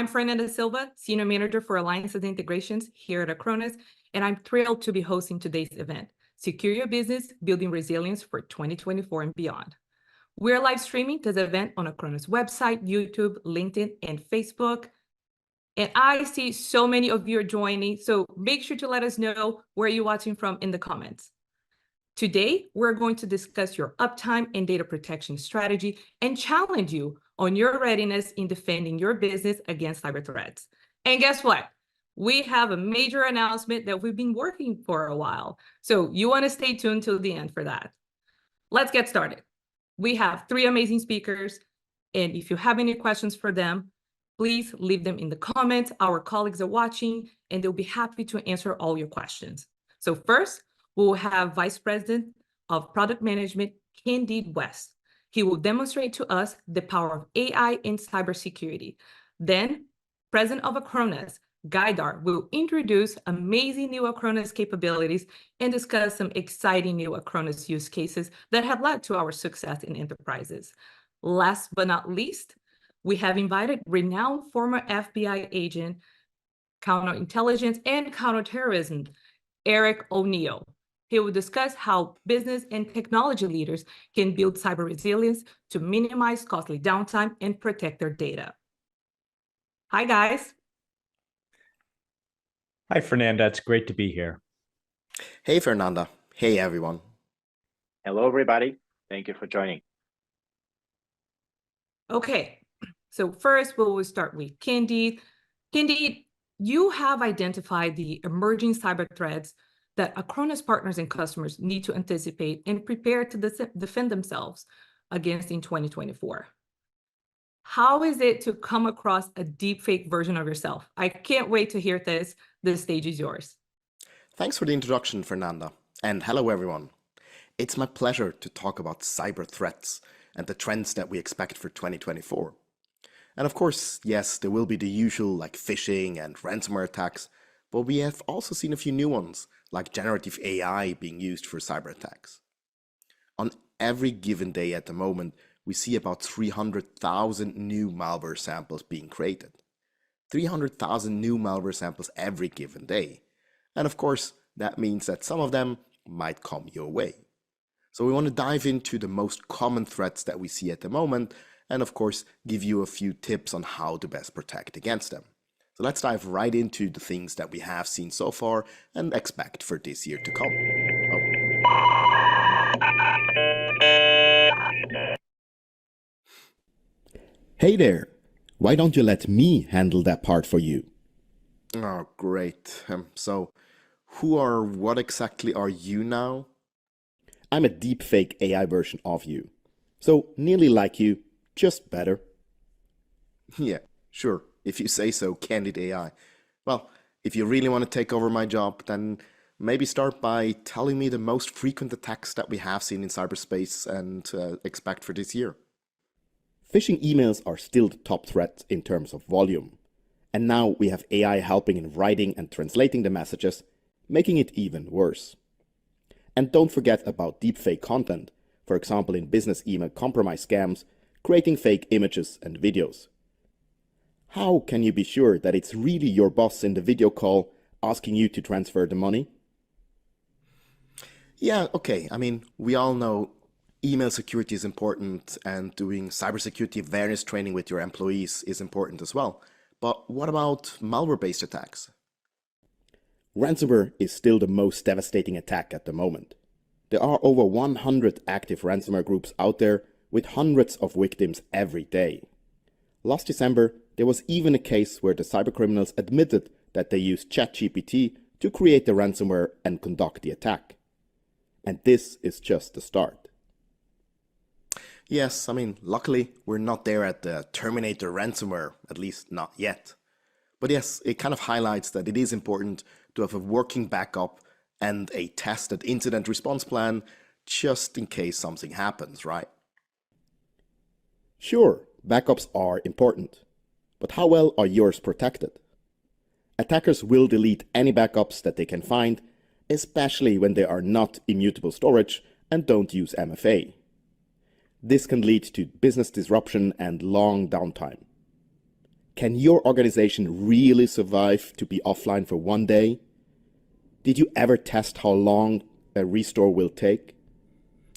I'm Fernanda Silva, Senior Manager for Alliances and Integrations here at Acronis, and I'm thrilled to be hosting today's event, Secure Your Business, Building Resilience for 2024 and Beyond. We're live streaming this event on Acronis website, YouTube, LinkedIn, and Facebook. And I see so many of you are joining, so make sure to let us know where you're watching from in the comments. Today, we're going to discuss your uptime and data protection strategy and challenge you on your readiness in defending your business against cyber threats. And guess what? We have a major announcement that we've been working for a while. So you want to stay tuned till the end for that. Let's get started. We have three amazing speakers. And if you have any questions for them, please leave them in the comments. Our colleagues are watching and they'll be happy to answer all your questions. So first, we'll have Vice President of Product Management, Candid Wüest. He will demonstrate to us the power of AI in cybersecurity. Then, President of Acronis, Gaidar, will introduce amazing new Acronis capabilities and discuss some exciting new Acronis use cases that have led to our success in enterprises. Last but not least, we have invited renowned former FBI agent, counterintelligence and counterterrorism, Eric O'Neill. He will discuss how business and technology leaders can build cyber resilience to minimize costly downtime and protect their data. Hi, guys. Hi, Fernanda. It's great to be here. Hey, Fernanda. Hey, everyone. Hello, everybody. Thank you for joining. Okay, so first we will start with Candid. Candid, you have identified the emerging cyber threats that Acronis partners and customers need to anticipate and prepare to defend themselves against in 2024. How is it to come across a deepfake version of yourself? I can't wait to hear this. The stage is yours. Thanks for the introduction, Fernanda. And hello, everyone. It's my pleasure to talk about cyber threats and the trends that we expect for 2024. And of course, yes, there will be the usual like phishing and ransomware attacks, but we have also seen a few new ones, like generative AI being used for cyber attacks. On every given day at the moment, we see about 300,000 new malware samples being created. 300,000 new malware samples every given day. And of course, that means that some of them might come your way. So we want to dive into the most common threats that we see at the moment, and of course, give you a few tips on how to best protect against them. So let's dive right into the things that we have seen so far and expect for this year to come. Hey there, why don't you let me handle that part for you? Oh, great. So what exactly are you now? I'm a deepfake AI version of you. So nearly like you, just better. Yeah, sure. If you say so, Candid AI. Well, if you really want to take over my job, then maybe start by telling me the most frequent attacks that we have seen in cyberspace and expect for this year. Phishing emails are still the top threat in terms of volume. And now we have AI helping in writing and translating the messages, making it even worse. And don't forget about deepfake content, for example in business email compromise scams, creating fake images and videos. How can you be sure that it's really your boss in the video call asking you to transfer the money? Yeah, okay. I mean, we all know email security is important and doing cybersecurity awareness training with your employees is important as well. But what about malware-based attacks? Ransomware is still the most devastating attack at the moment. There are over 100 active ransomware groups out there with hundreds of victims every day. Last December, there was even a case where the cybercriminals admitted that they used ChatGPT to create the ransomware and conduct the attack. And this is just the start. Yes, I mean, luckily, we're not there at the Terminator ransomware, at least not yet. But yes, it kind of highlights that it is important to have a working backup and a tested incident response plan just in case something happens, right? Sure, backups are important. But how well are yours protected? Attackers will delete any backups that they can find, especially when they are not immutable storage and don't use MFA. This can lead to business disruption and long downtime. Can your organization really survive to be offline for one day? Did you ever test how long a restore will take?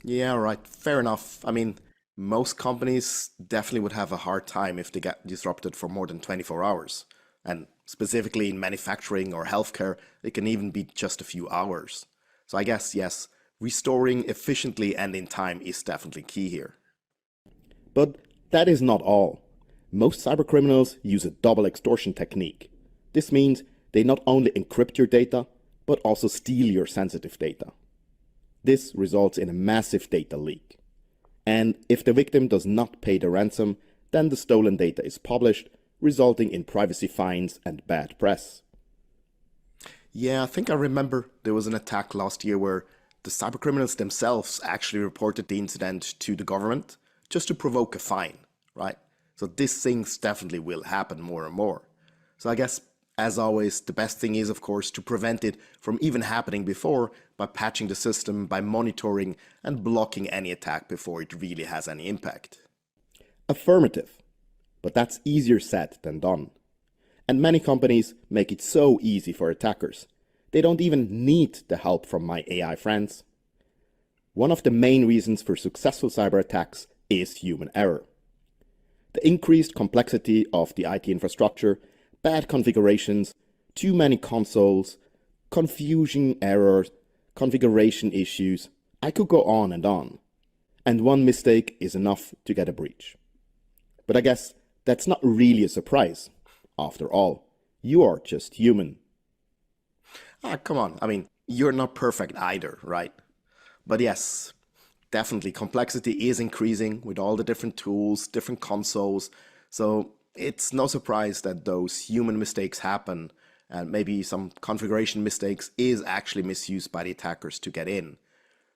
Yeah, right. Fair enough. I mean, most companies definitely would have a hard time if they get disrupted for more than 24 hours. And specifically in manufacturing or healthcare, it can even be just a few hours. So I guess, yes, restoring efficiently and in time is definitely key here. But that is not all. Most cybercriminals use a double extortion technique. This means they not only encrypt your data, but also steal your sensitive data. This results in a massive data leak. And if the victim does not pay the ransom, then the stolen data is published, resulting in privacy fines and bad press. Yeah, I think I remember there was an attack last year where the cybercriminals themselves actually reported the incident to the government just to provoke a fine, right? So these things definitely will happen more and more. So I guess, as always, the best thing is, of course, to prevent it from even happening before by patching the system, by monitoring and blocking any attack before it really has any impact. Affirmative. But that's easier said than done. And many companies make it so easy for attackers. They don't even need the help from my AI friends. One of the main reasons for successful cyber attacks is human error. The increased complexity of the IT infrastructure, bad configurations, too many consoles, confusion errors, configuration issues. I could go on. And one mistake is enough to get a breach. But I guess that's not really a surprise. After all, you are just human. Come on. I mean, you're not perfect either, right? But yes, definitely complexity is increasing with all the different tools, different consoles. So it's no surprise that those human mistakes happen, and maybe some configuration mistakes is actually misused by the attackers to get in.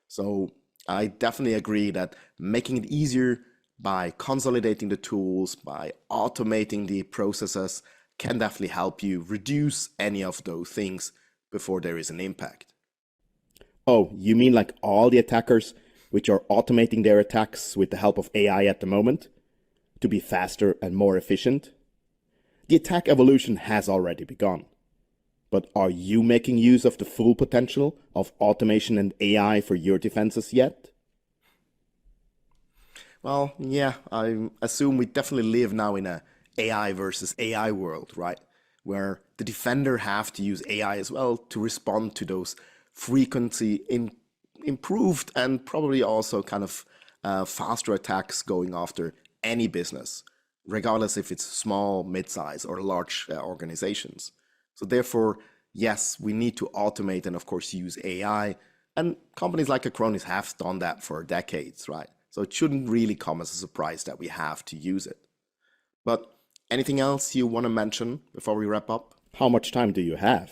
So I definitely agree that making it easier by consolidating the tools, by automating the processes, can definitely help you reduce any of those things before there is an impact. Oh, you mean like all the attackers which are automating their attacks with the help of AI at the moment? To be faster and more efficient? The attack evolution has already begun. But are you making use of the full potential of automation and AI for your defenses yet? Well, yeah, I assume we definitely live now in a AI versus AI world, right? Where the defender have to use AI as well to respond to those improved and probably also kind of faster attacks going after any business, regardless if it's small, mid-size, or large organizations. So therefore, yes, we need to automate and of course use AI. And companies like Acronis have done that for decades, right? So it shouldn't really come as a surprise that we have to use it. But anything else you want to mention before we wrap up? How much time do you have?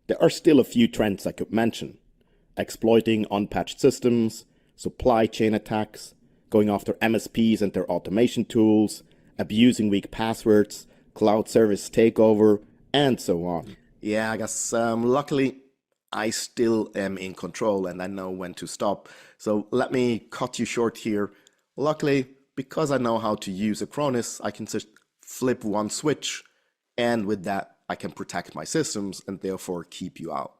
There are still a few trends I could mention. Exploiting unpatched systems, supply chain attacks, going after MSPs and their automation tools, abusing weak passwords, cloud service takeover, and so on. Yeah, I guess luckily I still am in control and I know when to stop. So let me cut you short here. Luckily, because I know how to use Acronis, I can just flip one switch, and with that, I can protect my systems and therefore keep you out.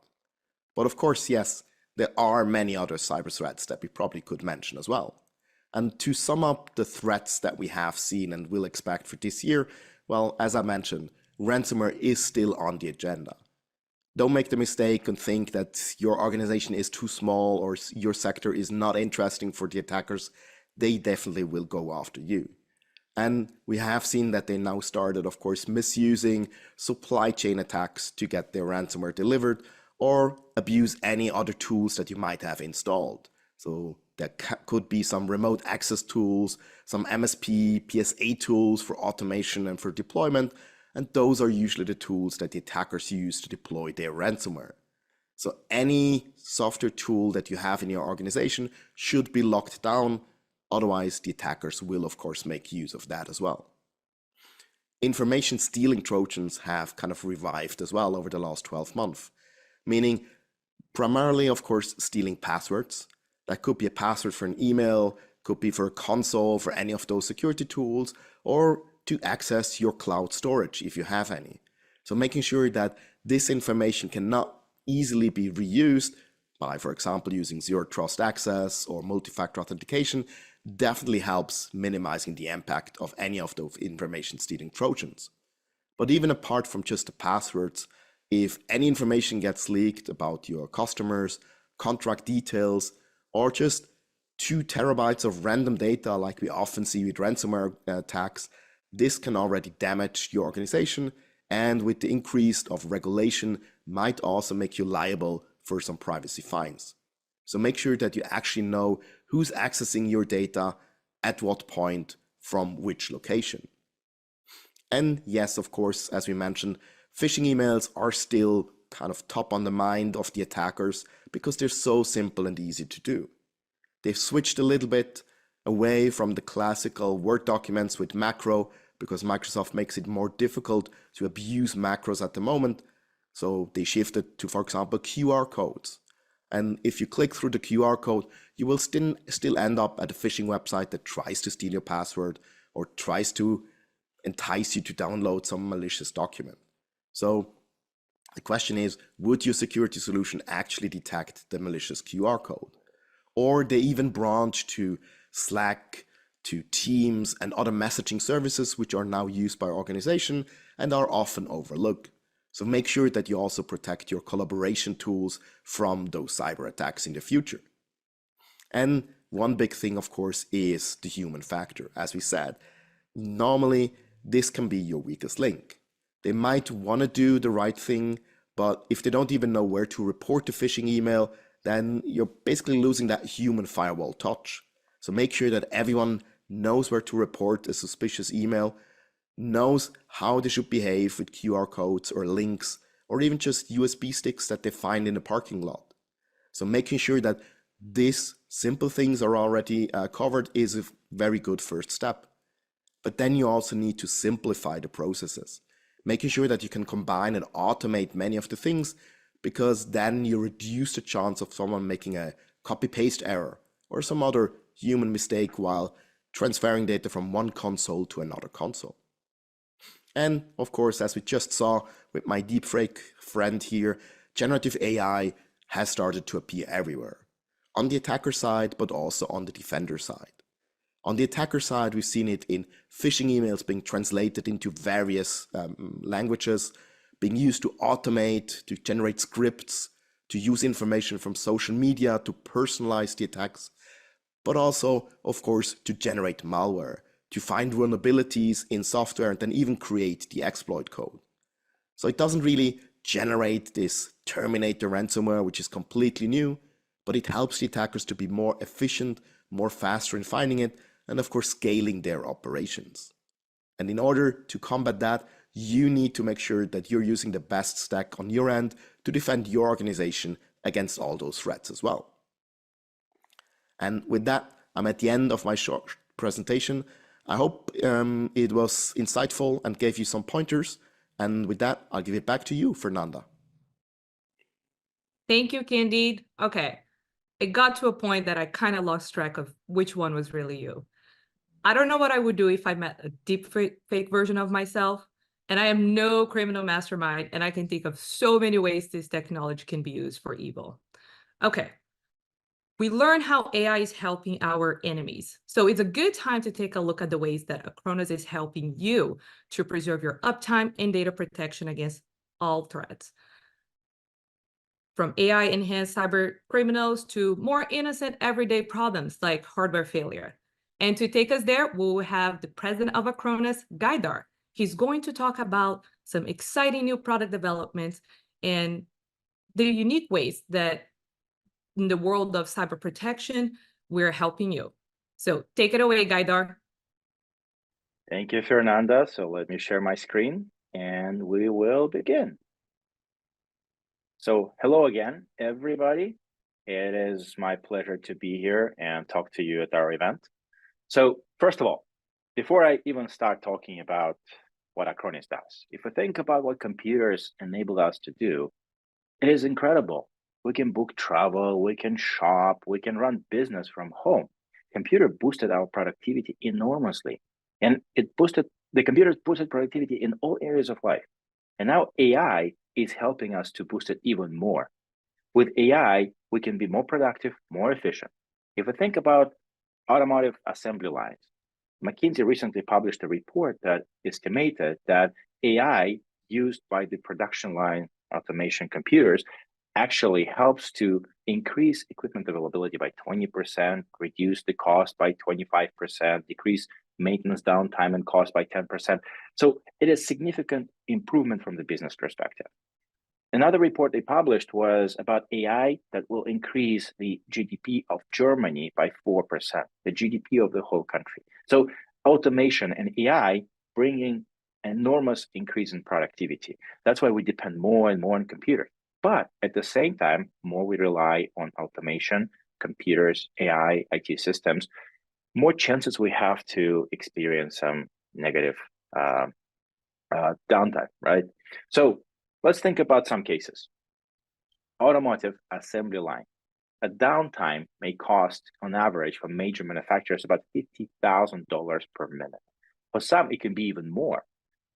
But of course, yes, there are many other cyber threats that we probably could mention as well. And to sum up the threats that we have seen and will expect for this year, well, as I mentioned, ransomware is still on the agenda. Don't make the mistake and think that your organization is too small or your sector is not interesting for the attackers. They definitely will go after you. And we have seen that they now started, of course, misusing supply chain attacks to get their ransomware delivered or abuse any other tools that you might have installed. So there could be some remote access tools, some MSP, PSA tools for automation and for deployment. And those are usually the tools that the attackers use to deploy their ransomware. So any software tool that you have in your organization should be locked down. Otherwise, the attackers will, of course, make use of that as well. Information stealing Trojans have kind of revived as well over the last 12 months, meaning primarily, of course, stealing passwords. That could be a password for an email, could be for a console, for any of those security tools, or to access your cloud storage if you have any. So making sure that this information cannot easily be reused by, for example, using zero trust access or multi-factor authentication definitely helps minimizing the impact of any of those information stealing Trojans. But even apart from just the passwords, if any information gets leaked about your customers, contract details, or just 2 terabytes of random data like we often see with ransomware attacks, this can already damage your organization, and with the increase of regulation might also make you liable for some privacy fines. So make sure that you actually know who's accessing your data, at what point, from which location. And yes, of course, as we mentioned, phishing emails are still kind of top on the mind of the attackers because they're so simple and easy to do. They've switched a little bit away from the classical Word documents with macro because Microsoft makes it more difficult to abuse macros at the moment. So they shifted to, for example, QR codes. And if you click through the QR code, you will still end up at a phishing website that tries to steal your password or tries to entice you to download some malicious document. So the question is, would your security solution actually detect the malicious QR code? Or they even branch to Slack, to Teams and other messaging services which are now used by organizations and are often overlooked. So make sure that you also protect your collaboration tools from those cyber attacks in the future. And one big thing, of course, is the human factor. As we said, normally this can be your weakest link. They might want to do the right thing, but if they don't even know where to report the phishing email, then you're basically losing that human firewall touch. So make sure that everyone knows where to report a suspicious email, knows how they should behave with QR codes or links, or even just USB sticks that they find in a parking lot. So making sure that these simple things are already covered is a very good first step. But then you also need to simplify the processes, making sure that you can combine and automate many of the things, because then you reduce the chance of someone making a copy-paste error or some other human mistake while transferring data from one console to another console. And of course, as we just saw with my deepfake friend here, generative AI has started to appear everywhere, on the attacker side, but also on the defender side. On the attacker side, we've seen it in phishing emails being translated into various languages, being used to automate, to generate scripts, to use information from social media to personalize the attacks, but also, of course, to generate malware, to find vulnerabilities in software and then even create the exploit code. So it doesn't really generate this Terminator ransomware, which is completely new, but it helps the attackers to be more efficient, more faster in finding it, and of course scaling their operations. And in order to combat that, you need to make sure that you're using the best stack on your end to defend your organization against all those threats as well. And with that, I'm at the end of my short presentation. I hope it was insightful and gave you some pointers. And with that, I'll give it back to you, Fernanda. Thank you, Candid. Okay, it got to a point that I kind of lost track of which one was really you. I don't know what I would do if I met a deep fake version of myself, and I am no criminal mastermind, and I can think of so many ways this technology can be used for evil. Okay, we learn how AI is helping our enemies. So it's a good time to take a look at the ways that Acronis is helping you to preserve your uptime and data protection against all threats. From AI-enhanced cyber criminals to more innocent everyday problems like hardware failure. And to take us there, we'll have the president of Acronis, Gaidar. He's going to talk about some exciting new product developments and the unique ways that in the world of cyber protection, we're helping you. So take it away, Gaidar. Thank you, Fernanda. So let me share my screen and we will begin. So hello again, everybody. It is my pleasure to be here and talk to you at our event. So first of all, before I even start talking about what Acronis does, if we think about what computers enable us to do, it is incredible. We can book travel, we can shop, we can run business from home. Computer boosted our productivity enormously, and it boosted the computers boosted productivity in all areas of life. And now AI is helping us to boost it even more. With AI, we can be more productive, more efficient. If we think about automotive assembly lines, McKinsey recently published a report that estimated that AI used by the production line automation computers actually helps to increase equipment availability by 20%, reduce the cost by 25%, decrease maintenance downtime and cost by 10%. So it is significant improvement from the business perspective. Another report they published was about AI that will increase the GDP of Germany by 4%, the GDP of the whole country. So automation and AI bringing enormous increase in productivity. That's why we depend more and more on computers. But at the same time, more we rely on automation, computers, AI, IT systems, more chances we have to experience some negative downtime, right? So let's think about some cases. Automotive assembly line. A downtime may cost, on average, for major manufacturers about $50,000 per minute. For some, it can be even more.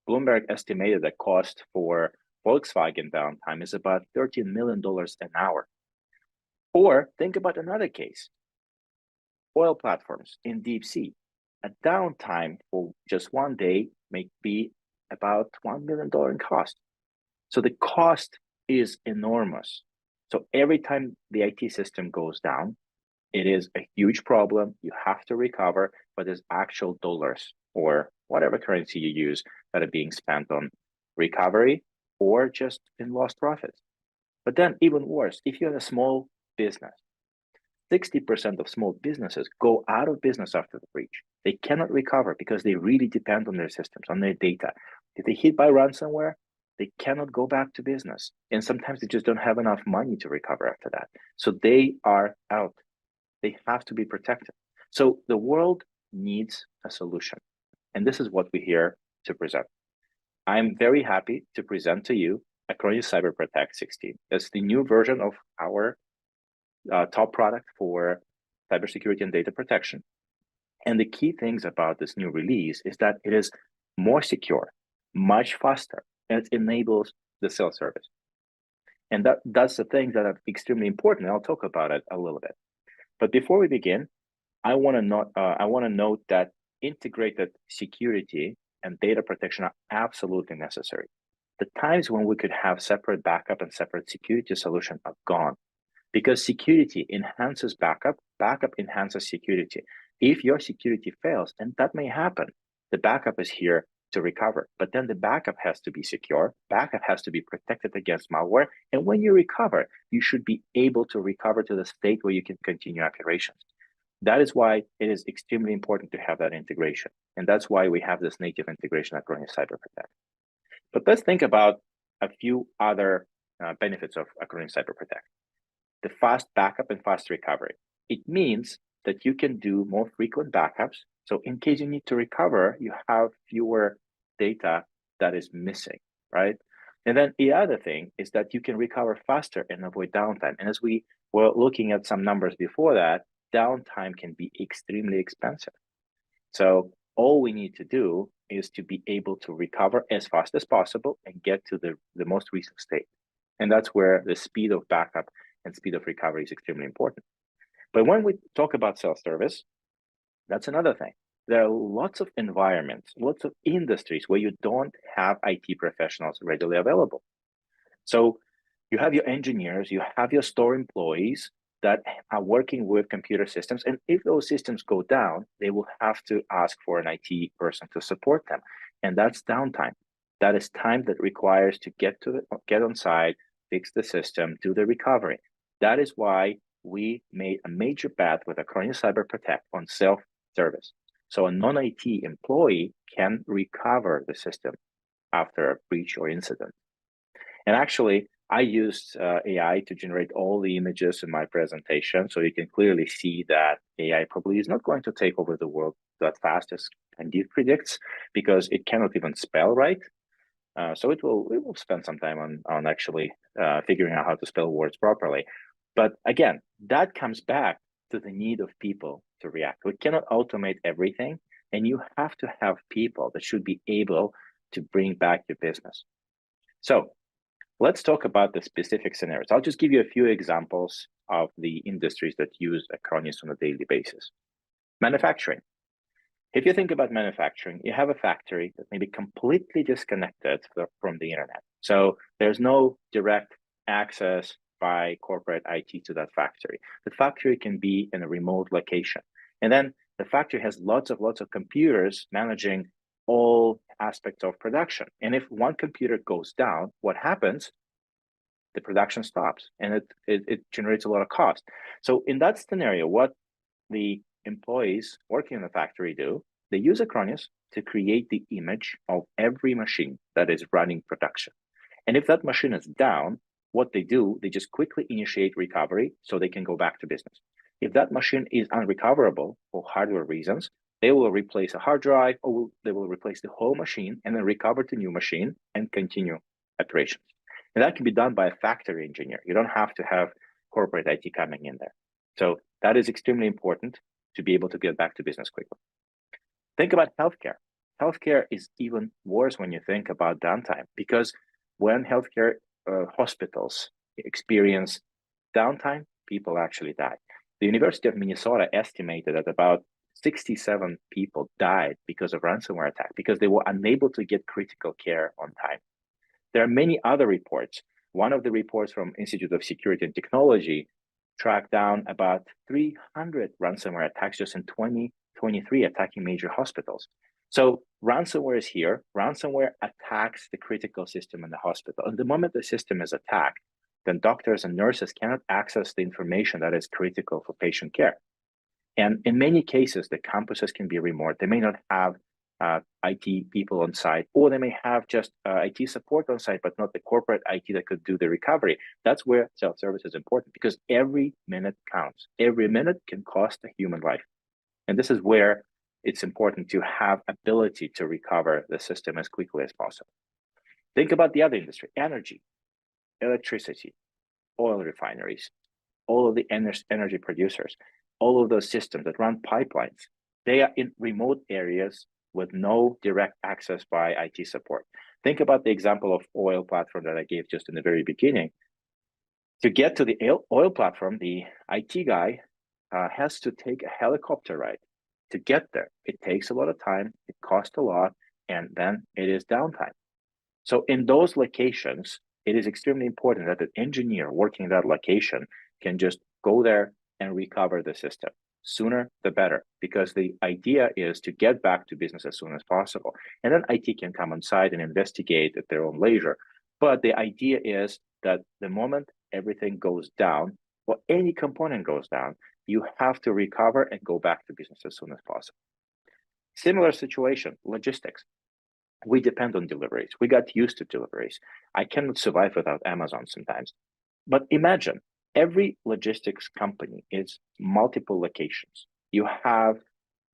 Bloomberg estimated the cost for Volkswagen downtime is about $13 million an hour. Or think about another case. Oil platforms in deep sea. A downtime for just one day may be about $1 million in cost. So the cost is enormous. So every time the IT system goes down, it is a huge problem. You have to recover, but there's actual dollars or whatever currency you use that are being spent on recovery or just in lost profits. But then even worse, if you're a small business, 60% of small businesses go out of business after the breach. They cannot recover because they really depend on their systems, on their data. If they hit by ransomware, they cannot go back to business. And sometimes they just don't have enough money to recover after that. So they are out. They have to be protected. So the world needs a solution. And this is what we're here to present. I'm very happy to present to you Acronis Cyber Protect 16. That's the new version of our top product for cybersecurity and data protection. And the key things about this new release is that it is more secure, much faster, and it enables the self-service. And that's the things that are extremely important. I'll talk about it a little bit. But before we begin, I want to note that integrated security and data protection are absolutely necessary. The times when we could have separate backup and separate security solution are gone, because security enhances backup, backup enhances security. If your security fails, and that may happen, the backup is here to recover, but then the backup has to be secure, backup has to be protected against malware, and when you recover, you should be able to recover to the state where you can continue operations. That is why it is extremely important to have that integration, and that's why we have this native integration at Acronis Cyber Protect. But let's think about a few other benefits of Acronis Cyber Protect. The fast backup and fast recovery. It means that you can do more frequent backups. So in case you need to recover, you have fewer data that is missing, right? And then the other thing is that you can recover faster and avoid downtime. And as we were looking at some numbers before that, downtime can be extremely expensive. So all we need to do is to be able to recover as fast as possible and get to the most recent state. And that's where the speed of backup and speed of recovery is extremely important. But when we talk about self-service, that's another thing. There are lots of environments, lots of industries where you don't have IT professionals readily available. So you have your engineers, you have your store employees that are working with computer systems. And if those systems go down, they will have to ask for an IT person to support them. And that's downtime. That is time that requires to get on site, fix the system, do the recovery. That is why we made a major bet with Acronis Cyber Protect on self-service. So a non-IT employee can recover the system after a breach or incident. And actually, I used AI to generate all the images in my presentation. So you can clearly see that AI probably is not going to take over the world that fast as Candid predicts, because it cannot even spell right. So it will spend some time on actually figuring out how to spell words properly. But again, that comes back to the need of people to react. We cannot automate everything, and you have to have people that should be able to bring back your business. So let's talk about the specific scenarios. I'll just give you a few examples of the industries that use Acronis on a daily basis. Manufacturing. If you think about manufacturing, you have a factory that may be completely disconnected from the internet. So there's no direct access by corporate IT to that factory. The factory can be in a remote location. And then the factory has lots of computers managing all aspects of production. And if one computer goes down, what happens? The production stops, and it generates a lot of cost. So in that scenario, what the employees working in the factory do, they use Acronis to create the image of every machine that is running production. And if that machine is down, what they do, they just quickly initiate recovery so they can go back to business. If that machine is unrecoverable for hardware reasons, they will replace a hard drive, or they will replace the whole machine and then recover the new machine and continue operations. And that can be done by a factory engineer. You don't have to have corporate IT coming in there. So that is extremely important to be able to get back to business quickly. Think about healthcare. Healthcare is even worse when you think about downtime, because when healthcare hospitals experience downtime, people actually die. The University of Minnesota estimated that about 67 people died because of ransomware attack, because they were unable to get critical care on time. There are many other reports. One of the reports from Institute of Security and Technology tracked down about 300 ransomware attacks just in 2023 attacking major hospitals. So ransomware is here. Ransomware attacks the critical system in the hospital. And the moment the system is attacked, then doctors and nurses cannot access the information that is critical for patient care. And in many cases, the campuses can be remote. They may not have IT people on site, or they may have just IT support on site, but not the corporate IT that could do the recovery. That's where self-service is important, because every minute counts. Every minute can cost a human life. And this is where it's important to have ability to recover the system as quickly as possible. Think about the other industry: energy, electricity, oil refineries, all of the energy producers, all of those systems that run pipelines. They are in remote areas with no direct access by IT support. Think about the example of oil platform that I gave just in the very beginning. To get to the oil platform, the IT guy has to take a helicopter ride to get there. It takes a lot of time, it costs a lot, and then it is downtime. So in those locations, it is extremely important that the engineer working in that location can just go there and recover the system. Sooner the better, because the idea is to get back to business as soon as possible. And then IT can come on site and investigate at their own leisure. But the idea is that the moment everything goes down, or any component goes down, you have to recover and go back to business as soon as possible. Similar situation, logistics. We depend on deliveries. We got used to deliveries. I cannot survive without Amazon sometimes. But imagine, every logistics company is multiple locations. You have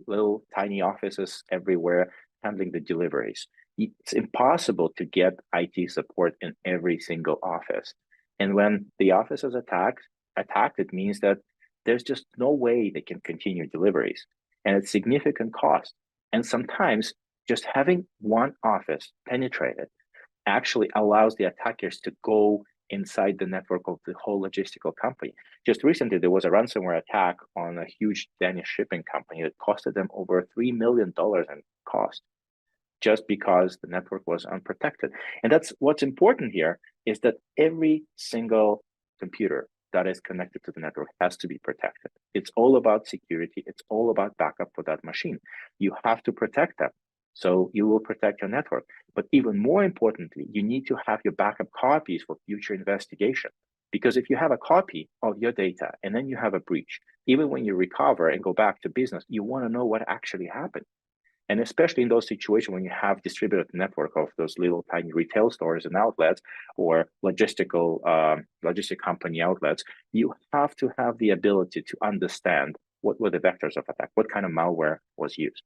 little tiny offices everywhere handling the deliveries. It's impossible to get IT support in every single office. And when the office is attacked, it means that there's just no way they can continue deliveries. And it's significant cost. And sometimes just having one office penetrated actually allows the attackers to go inside the network of the whole logistical company. Just recently, there was a ransomware attack on a huge Danish shipping company that costed them over $3 million in cost, just because the network was unprotected. And that's what's important here, is that every single computer that is connected to the network has to be protected. It's all about security. It's all about backup for that machine. You have to protect them. So you will protect your network. But even more importantly, you need to have your backup copies for future investigation. Because if you have a copy of your data and then you have a breach, even when you recover and go back to business, you want to know what actually happened. And especially in those situations when you have distributed network of those little tiny retail stores and outlets, or logistic company outlets, you have to have the ability to understand what were the vectors of attack, what kind of malware was used.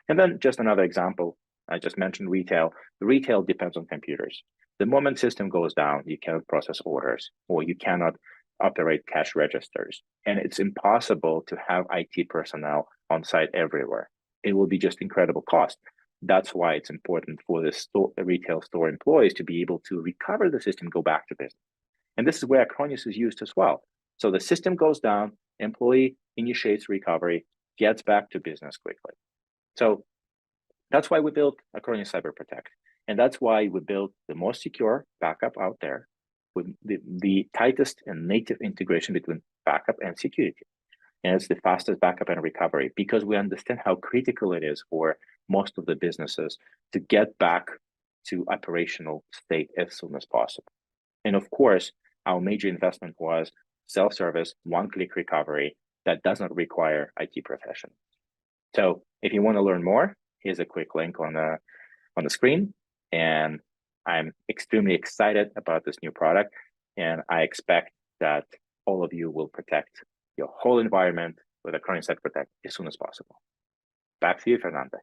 And then just another example, I just mentioned retail. The retail depends on computers. The moment system goes down, you cannot process orders, or you cannot operate cash registers. And it's impossible to have IT personnel on site everywhere. it will be just incredible cost. That's why it's important for the retail store employees to be able to recover the system, go back to business. And this is where Acronis is used as well. So the system goes down, employee initiates recovery, gets back to business quickly. So that's why we built Acronis Cyber Protect. And that's why we built the most secure backup out there with the tightest and native integration between backup and security. And it's the fastest backup and recovery because we understand how critical it is for most of the businesses to get back to operational state as soon as possible. And of course, our major investment was self-service, one-click recovery that does not require IT professionals. So if you want to learn more, here's a quick link on the screen. And I'm extremely excited about this new product. And I expect that all of you will protect your whole environment with Acronis Cyber Protect as soon as possible. Back to you, Fernanda.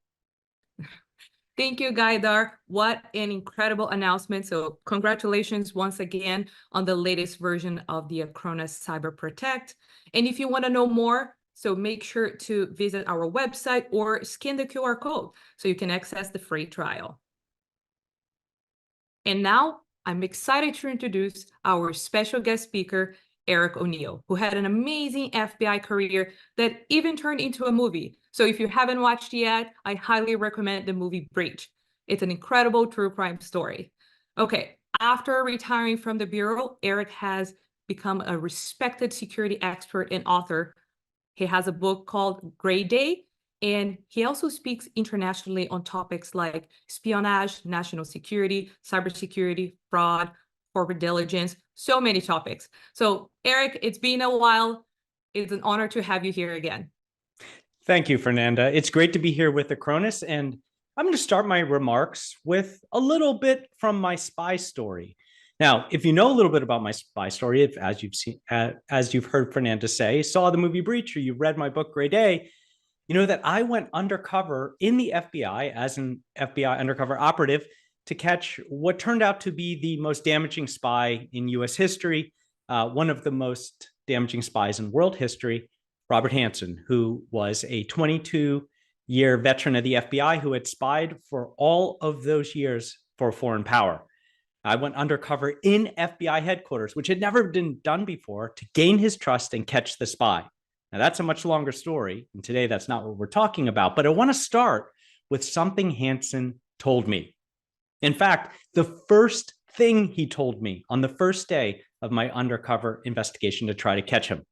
Thank you, Gaidar. What an incredible announcement. So congratulations once again on the latest version of the Acronis Cyber Protect. And if you want to know more, so make sure to visit our website or scan the QR code so you can access the free trial. And now I'm excited to introduce our special guest speaker, Eric O'Neill, who had an amazing FBI career that even turned into a movie. So if you haven't watched yet, I highly recommend the movie Breach. It's an incredible true crime story. Okay, after retiring from the Bureau, Eric has become a respected security expert and author. He has a book called Gray Day, and he also speaks internationally on topics like espionage, national security, cybersecurity, fraud, corporate diligence, so many topics. So Eric, it's been a while. It's an honor to have you here again. Thank you, Fernanda. It's great to be here with Acronis, and I'm going to start my remarks with a little bit from my spy story. Now, if you know a little bit about my spy story, as you've heard Fernanda say, saw the movie Breach, or you read my book Gray Day, you know that I went undercover in the FBI as an FBI undercover operative to catch what turned out to be the most damaging spy in US history, one of the most damaging spies in world history, Robert Hanssen, who was a 22-year veteran of the FBI who had spied for all of those years for a foreign power. I went undercover in FBI headquarters, which had never been done before, to gain his trust and catch the spy. Now, that's a much longer story, and today that's not what we're talking about, but I want to start with something Hanssen told me. In fact, the first thing he told me on the first day of my undercover investigation to try to catch him,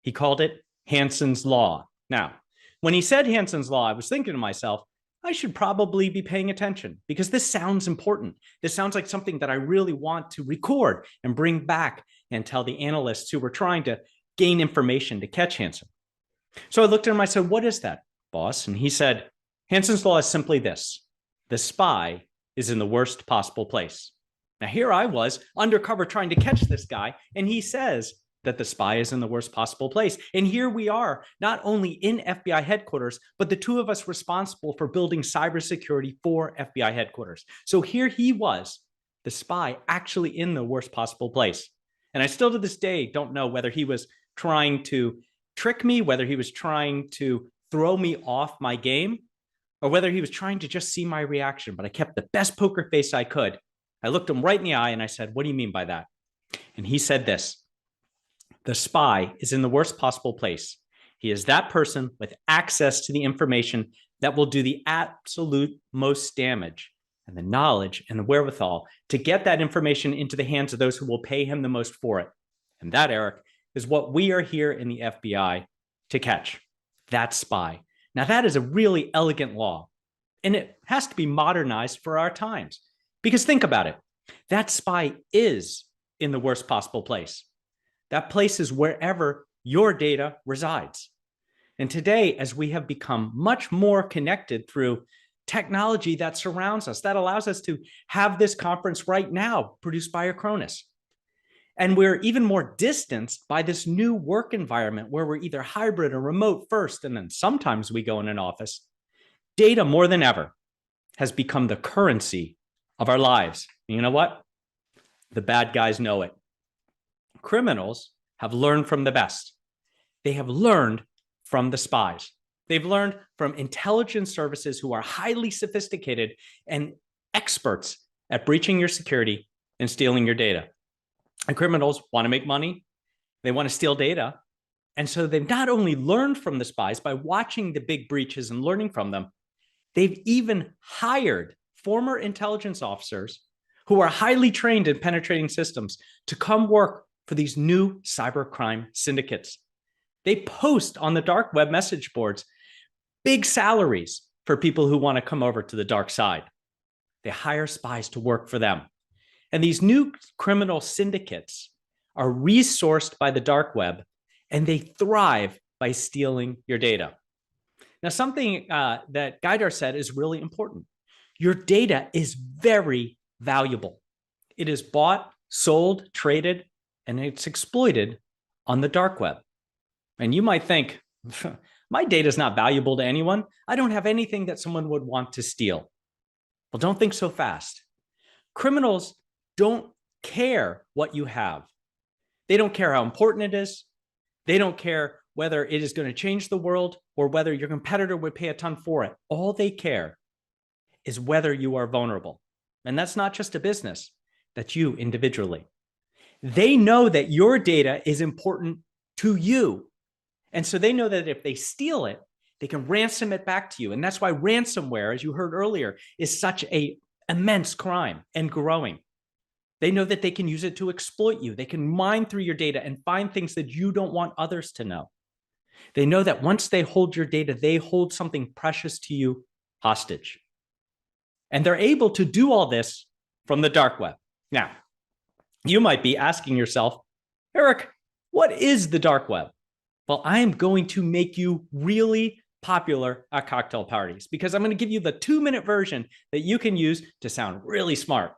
he called it Hanssen's Law. Now, when he said Hanssen's Law, I was thinking to myself, I should probably be paying attention because this sounds important. This sounds like something that I really want to record and bring back and tell the analysts who were trying to gain information to catch Hanssen. So I looked at him, I said, what is that, boss? And he said, Hanssen's Law is simply this: the spy is in the worst possible place. Now here I was undercover trying to catch this guy, and he says that the spy is in the worst possible place. And here we are, not only in FBI headquarters, but the two of us responsible for building cybersecurity for FBI headquarters. So here he was, the spy, actually in the worst possible place. And I still to this day don't know whether he was trying to trick me, whether he was trying to throw me off my game, or whether he was trying to just see my reaction. But I kept the best poker face I could. I looked him right in the eye and I said, what do you mean by that? And he said this: the spy is in the worst possible place. He is that person with access to the information that will do the absolute most damage, and the knowledge and the wherewithal to get that information into the hands of those who will pay him the most for it. And that, Eric, is what we are here in the FBI to catch. That spy. Now, that is a really elegant law, and it has to be modernized for our times. Because think about it. That spy is in the worst possible place. That place is wherever your data resides. And today, as we have become much more connected through technology that surrounds us, that allows us to have this conference right now produced by Acronis. And we're even more distanced by this new work environment where we're either hybrid or remote first, and then sometimes we go in an office. Data, more than ever, has become the currency of our lives. And you know what? The bad guys know it. Criminals have learned from the best. They have learned from the spies. They've learned from intelligence services who are highly sophisticated and experts at breaching your security and stealing your data. And criminals want to make money. They want to steal data. And so they've not only learned from the spies by watching the big breaches and learning from them, they've even hired former intelligence officers who are highly trained in penetrating systems to come work for these new cybercrime syndicates. They post on the dark web message boards big salaries for people who want to come over to the dark side. They hire spies to work for them. And these new criminal syndicates are resourced by the dark web, and they thrive by stealing your data. Now, something that Gaidar said is really important. Your data is very valuable. It is bought, sold, traded, and it's exploited on the dark web. And you might think, my data is not valuable to anyone. I don't have anything that someone would want to steal. Well, don't think so fast. Criminals don't care what you have. They don't care how important it is. They don't care whether it is going to change the world or whether your competitor would pay a ton for it. All they care is whether you are vulnerable. And that's not just a business, that's you individually. They know that your data is important to you. And so they know that if they steal it, they can ransom it back to you. And that's why ransomware, as you heard earlier, is such an immense crime and growing. They know that they can use it to exploit you. They can mine through your data and find things that you don't want others to know. They know that once they hold your data, they hold something precious to you hostage. And they're able to do all this from the dark web. Now, you might be asking yourself, Eric, what is the dark web? Well, I am going to make you really popular at cocktail parties because I'm going to give you the 2-minute version that you can use to sound really smart.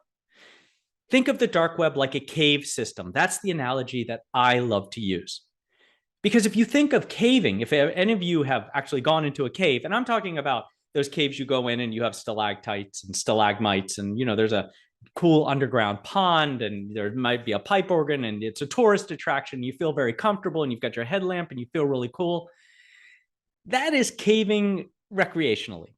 Think of the dark web like a cave system. That's the analogy that I love to use. Because if you think of caving, if any of you have actually gone into a cave, and I'm talking about those caves you go in and you have stalactites and stalagmites, and there's a cool underground pond, and there might be a pipe organ, and it's a tourist attraction. You feel very comfortable, and you've got your headlamp, and you feel really cool. That is caving recreationally.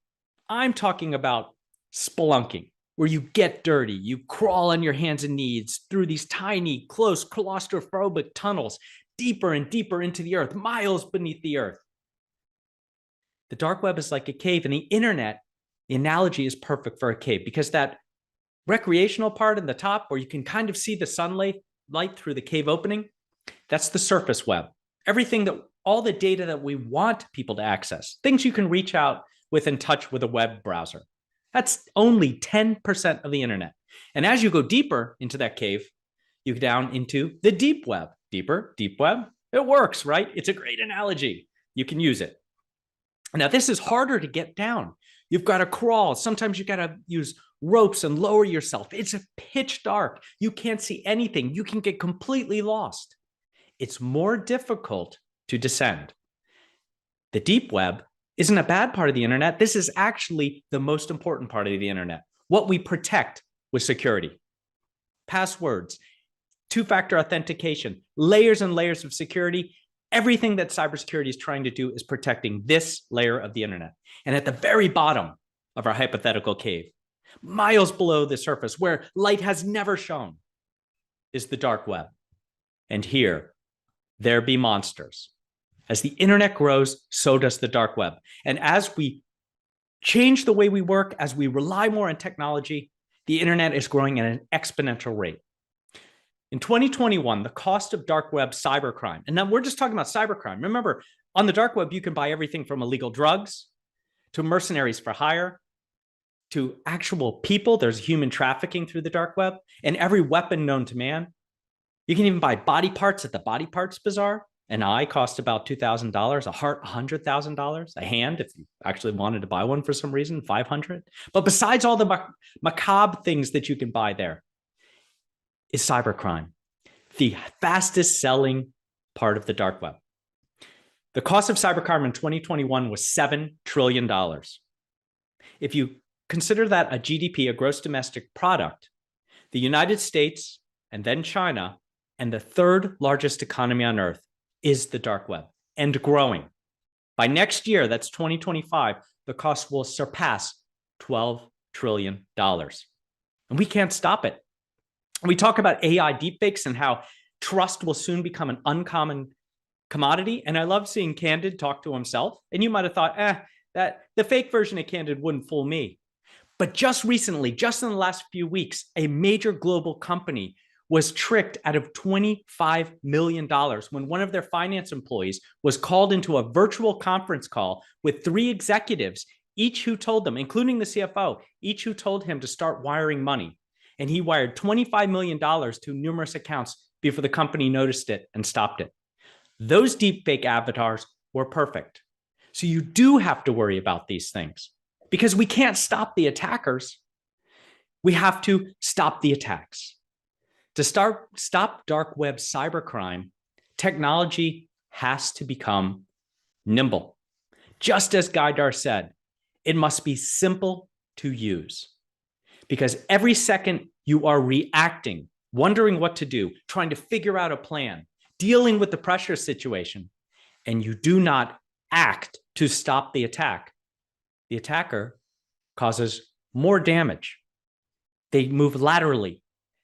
I'm talking about spelunking, where you get dirty, you crawl on your hands and knees through these tiny, close, claustrophobic tunnels, deeper and deeper into the earth, miles beneath the earth. The dark web is like a cave, and the internet, the analogy is perfect for a cave because that recreational part in the top where you can kind of see the sunlight through the cave opening, that's the surface web. Everything all the data that we want people to access, things you can reach out with and touch with a web browser. That's only 10% of the internet. And as you go deeper into that cave, you go down into the deep web. Deeper, deep web. It works, right? It's a great analogy. You can use it. Now, this is harder to get down. You've got to crawl. Sometimes you got to use ropes and lower yourself. It's pitch dark. You can't see anything. You can get completely lost. It's more difficult to descend. The deep web isn't a bad part of the internet. This is actually the most important part of the internet, what we protect with security. Passwords, two-factor authentication, layers and layers of security. Everything that cybersecurity is trying to do is protecting this layer of the internet. And at the very bottom of our hypothetical cave, miles below the surface, where light has never shone, is the dark web. And here, there be monsters. As the internet grows, so does the dark web. And as we change the way we work, as we rely more on technology, the internet is growing at an exponential rate. In 2021, the cost of dark web cybercrime, and now we're just talking about cybercrime. Remember, on the dark web, you can buy everything from illegal drugs to mercenaries for hire to actual people. There's human trafficking through the dark web and every weapon known to man. You can even buy body parts at the body parts bazaar. An eye costs about $2,000, a heart $100,000, a hand, if you actually wanted to buy one for some reason, $500. But besides all the macabre things that you can buy there, is cybercrime, the fastest selling part of the dark web. The cost of cybercrime in 2021 was $7 trillion. If you consider that a GDP, a gross domestic product, the United States and then China, and the third largest economy on earth is the dark web and growing By next year, that's 2025, the cost will surpass $12 trillion. And we can't stop it. We talk about AI deepfakes and how trust will soon become an uncommon commodity. And I love seeing Candid talk to himself. And you might have thought, that the fake version of Candid wouldn't fool me. But just recently, just in the last few weeks, a major global company was tricked out of $25 million when one of their finance employees was called into a virtual conference call with 3 executives, each who told them, including the CFO, each who told him to start wiring money. And he wired $25 million to numerous accounts before the company noticed it and stopped it. Those deepfake avatars were perfect. So you do have to worry about these things because we can't stop the attackers. We have to stop the attacks. To stop dark web cybercrime, technology has to become nimble. Just as Gaidar said, it must be simple to use. Because every second you are reacting, wondering what to do, trying to figure out a plan, dealing with the pressure situation, and you do not act to stop the attack, the attacker causes more damage. They move laterally.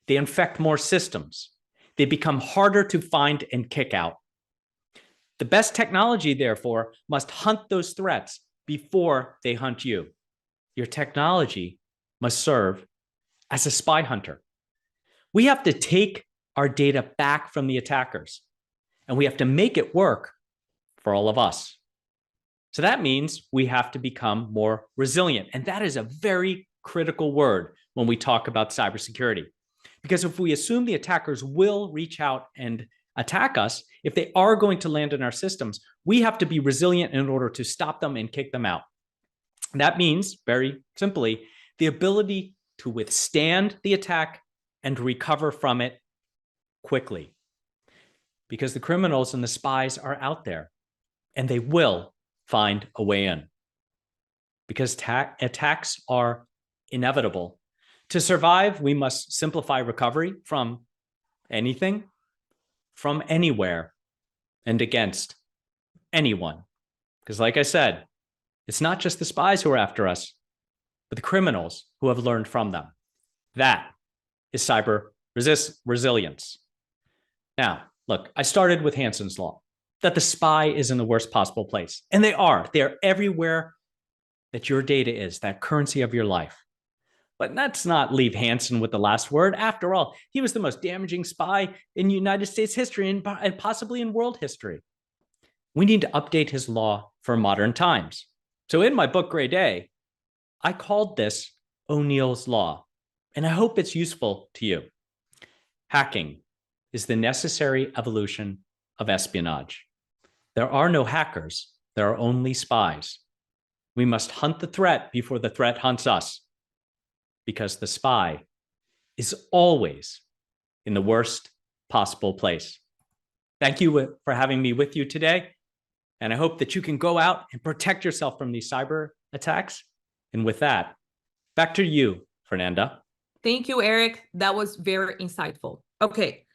They infect more systems. They become harder to find and kick out. The best technology, therefore, must hunt those threats before they hunt you. Your technology must serve as a spy hunter. We have to take our data back from the attackers, and we have to make it work for all of us. So that means we have to become more resilient. And that is a very critical word when we talk about cybersecurity. Because if we assume the attackers will reach out and attack us, if they are going to land in our systems, we have to be resilient in order to stop them and kick them out. That means, very simply, the ability to withstand the attack and recover from it quickly. Because the criminals and the spies are out there, and they will find a way in. Because attacks are inevitable. To survive, we must simplify recovery from anything, from anywhere, and against anyone. Because like I said, it's not just the spies who are after us, but the criminals who have learned from them. That is cyber resilience. Now, look, I started with Hansen's law, that the spy is in the worst possible place. And they are. They are everywhere that your data is, that currency of your life. But let's not leave Hansen with the last word. After all, he was the most damaging spy in United States history and possibly in world history. We need to update his law for modern times. So in my book, Gray Day, I called this O'Neill's Law, and I hope it's useful to you. Hacking is the necessary evolution of espionage. There are no hackers. There are only spies. We must hunt the threat before the threat hunts us, because the spy is always in the worst possible place. Thank you for having me with you today. And I hope that you can go out and protect yourself from these cyber attacks. And with that, back to you, Fernanda. Thank you, Eric. That was very insightful. Okay,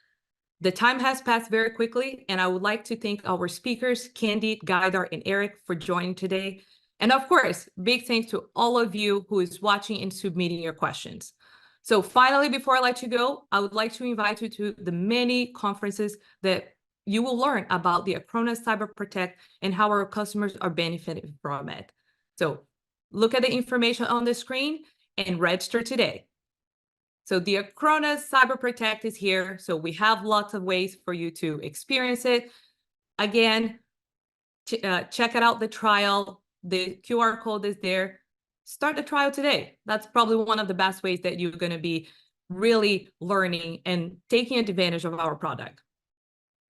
the time has passed very quickly, and I would like to thank our speakers, Candid, Gaidar, and Eric, for joining today. And of course, big thanks to all of you who is watching and submitting your questions. So finally, before I let you go, I would like to invite you to the many conferences that you will learn about the Acronis Cyber Protect and how our customers are benefiting from it. So look at the information on the screen and register today. So the Acronis Cyber Protect is here. So we have lots of ways for you to experience it. Again, check it out, the trial. The QR code is there. Start the trial today. That's probably one of the best ways that you're going to be really learning and taking advantage of our product.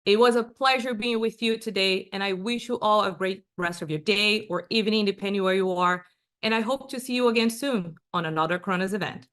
It was a pleasure being with you today, and I wish you all a great rest of your day or evening, depending where you are. And I hope to see you again soon on another Acronis event.